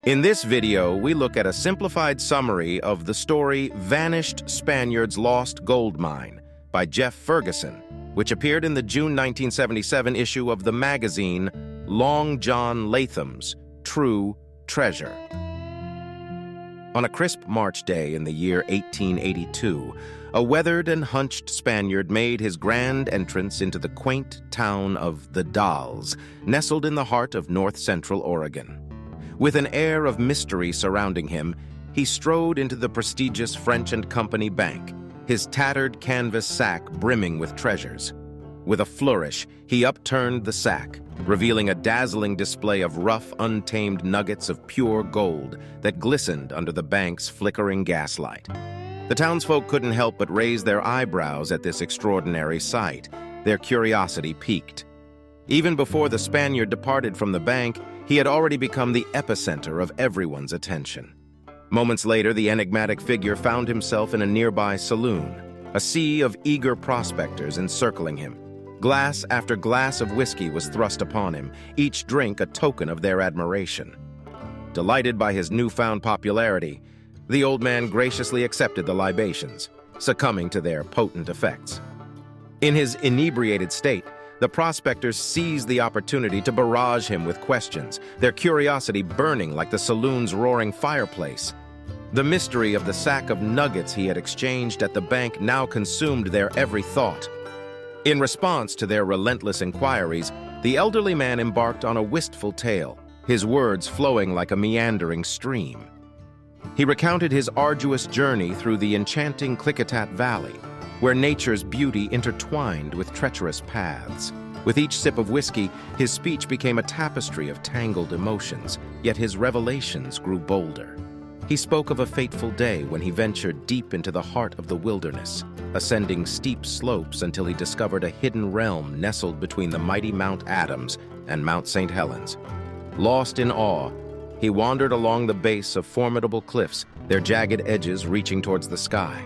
In this video, we look at a simplified summary of the story Vanished Spaniard's Lost Gold Mine by Jeff Ferguson, which appeared in the June 1977 issue of the magazine Long John Latham's True Treasure. On a crisp March day in the year 1882, a weathered and hunched Spaniard made his grand entrance into the quaint town of the Dalles, nestled in the heart of north-central Oregon. With an air of mystery surrounding him, he strode into the prestigious French and Company Bank, his tattered canvas sack brimming with treasures. With a flourish, he upturned the sack, revealing a dazzling display of rough, untamed nuggets of pure gold that glistened under the bank's flickering gaslight. The townsfolk couldn't help but raise their eyebrows at this extraordinary sight. Their curiosity piqued. Even before the Spaniard departed from the bank, he had already become the epicenter of everyone's attention. Moments later, the enigmatic figure found himself in a nearby saloon, a sea of eager prospectors encircling him. Glass after glass of whiskey was thrust upon him, each drink a token of their admiration. Delighted by his newfound popularity, the old man graciously accepted the libations, succumbing to their potent effects. In his inebriated state, the prospectors seized the opportunity to barrage him with questions, their curiosity burning like the saloon's roaring fireplace. The mystery of the sack of nuggets he had exchanged at the bank now consumed their every thought. In response to their relentless inquiries, the elderly man embarked on a wistful tale, his words flowing like a meandering stream. He recounted his arduous journey through the enchanting Klickitat Valley, where nature's beauty intertwined with treacherous paths. With each sip of whiskey, his speech became a tapestry of tangled emotions, yet his revelations grew bolder. He spoke of a fateful day when he ventured deep into the heart of the wilderness, ascending steep slopes until he discovered a hidden realm nestled between the mighty Mount Adams and Mount St. Helens. Lost in awe, he wandered along the base of formidable cliffs, their jagged edges reaching towards the sky.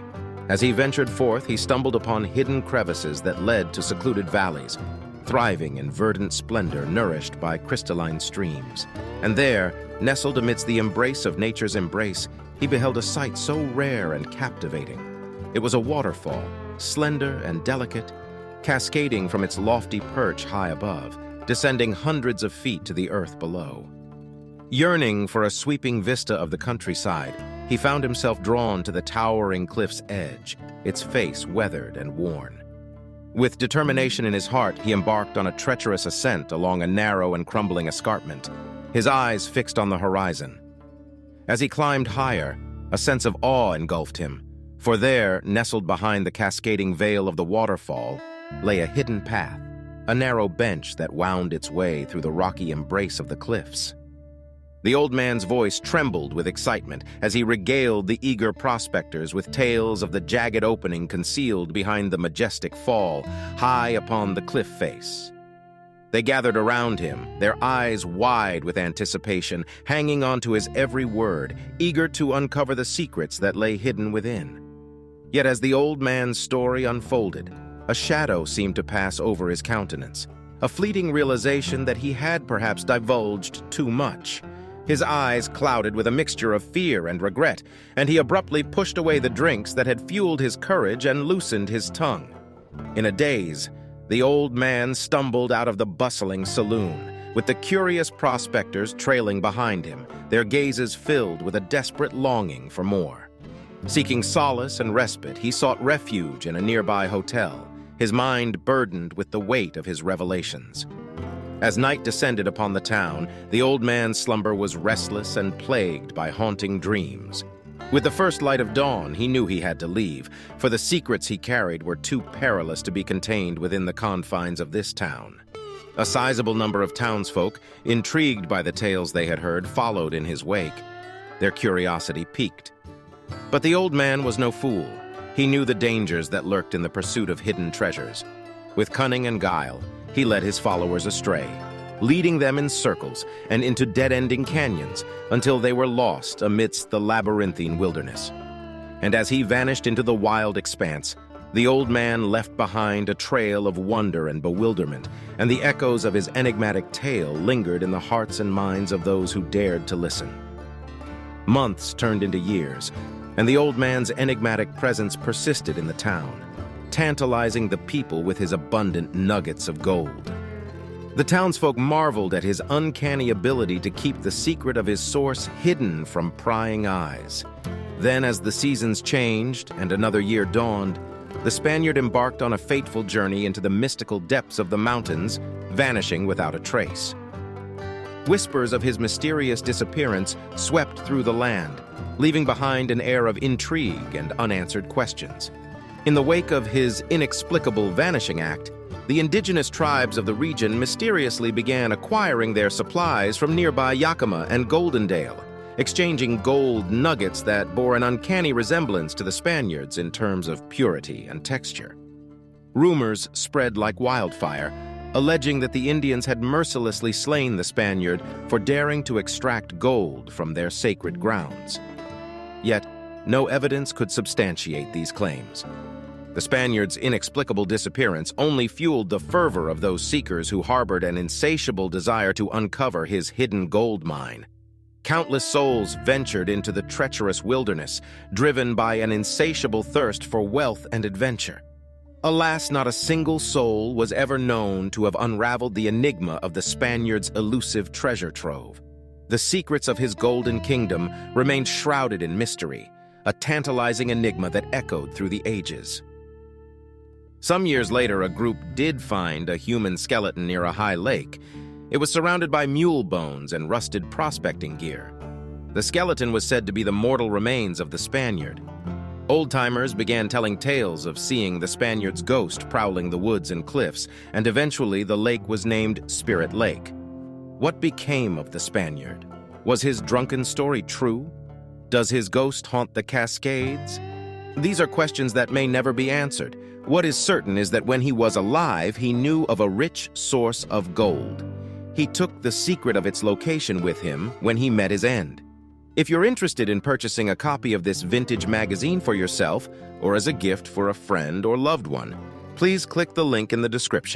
As he ventured forth, he stumbled upon hidden crevices that led to secluded valleys, thriving in verdant splendor nourished by crystalline streams. And there, nestled amidst the embrace of nature's embrace, he beheld a sight so rare and captivating. It was a waterfall, slender and delicate, cascading from its lofty perch high above, descending hundreds of feet to the earth below. Yearning for a sweeping vista of the countryside, he found himself drawn to the towering cliff's edge, its face weathered and worn. With determination in his heart, he embarked on a treacherous ascent along a narrow and crumbling escarpment, his eyes fixed on the horizon. As he climbed higher, a sense of awe engulfed him, for there, nestled behind the cascading veil of the waterfall, lay a hidden path, a narrow bench that wound its way through the rocky embrace of the cliffs. The old man's voice trembled with excitement as he regaled the eager prospectors with tales of the jagged opening concealed behind the majestic fall, high upon the cliff face. They gathered around him, their eyes wide with anticipation, hanging on to his every word, eager to uncover the secrets that lay hidden within. Yet as the old man's story unfolded, a shadow seemed to pass over his countenance, a fleeting realization that he had perhaps divulged too much. His eyes clouded with a mixture of fear and regret, and he abruptly pushed away the drinks that had fueled his courage and loosened his tongue. In a daze, the old man stumbled out of the bustling saloon, with the curious prospectors trailing behind him, their gazes filled with a desperate longing for more. Seeking solace and respite, he sought refuge in a nearby hotel, his mind burdened with the weight of his revelations. As night descended upon the town, the old man's slumber was restless and plagued by haunting dreams. With the first light of dawn, he knew he had to leave, for the secrets he carried were too perilous to be contained within the confines of this town. A sizable number of townsfolk, intrigued by the tales they had heard, followed in his wake. Their curiosity piqued. But the old man was no fool. He knew the dangers that lurked in the pursuit of hidden treasures. With cunning and guile, he led his followers astray, leading them in circles and into dead-ending canyons until they were lost amidst the labyrinthine wilderness. And as he vanished into the wild expanse, the old man left behind a trail of wonder and bewilderment, and the echoes of his enigmatic tale lingered in the hearts and minds of those who dared to listen. Months turned into years, and the old man's enigmatic presence persisted in the town, tantalizing the people with his abundant nuggets of gold. The townsfolk marveled at his uncanny ability to keep the secret of his source hidden from prying eyes. Then, as the seasons changed and another year dawned, the Spaniard embarked on a fateful journey into the mystical depths of the mountains, vanishing without a trace. Whispers of his mysterious disappearance swept through the land, leaving behind an air of intrigue and unanswered questions. In the wake of his inexplicable vanishing act, the indigenous tribes of the region mysteriously began acquiring their supplies from nearby Yakima and Goldendale, exchanging gold nuggets that bore an uncanny resemblance to the Spaniards in terms of purity and texture. Rumors spread like wildfire, alleging that the Indians had mercilessly slain the Spaniard for daring to extract gold from their sacred grounds. Yet, no evidence could substantiate these claims. The Spaniard's inexplicable disappearance only fueled the fervor of those seekers who harbored an insatiable desire to uncover his hidden gold mine. Countless souls ventured into the treacherous wilderness, driven by an insatiable thirst for wealth and adventure. Alas, not a single soul was ever known to have unraveled the enigma of the Spaniard's elusive treasure trove. The secrets of his golden kingdom remained shrouded in mystery, a tantalizing enigma that echoed through the ages. Some years later, a group did find a human skeleton near a high lake. It was surrounded by mule bones and rusted prospecting gear. The skeleton was said to be the mortal remains of the Spaniard. Old-timers began telling tales of seeing the Spaniard's ghost prowling the woods and cliffs, and eventually the lake was named Spirit Lake. What became of the Spaniard? Was his drunken story true? Does his ghost haunt the Cascades? These are questions that may never be answered. What is certain is that when he was alive, he knew of a rich source of gold. He took the secret of its location with him when he met his end. If you're interested in purchasing a copy of this vintage magazine for yourself or as a gift for a friend or loved one, please click the link in the description.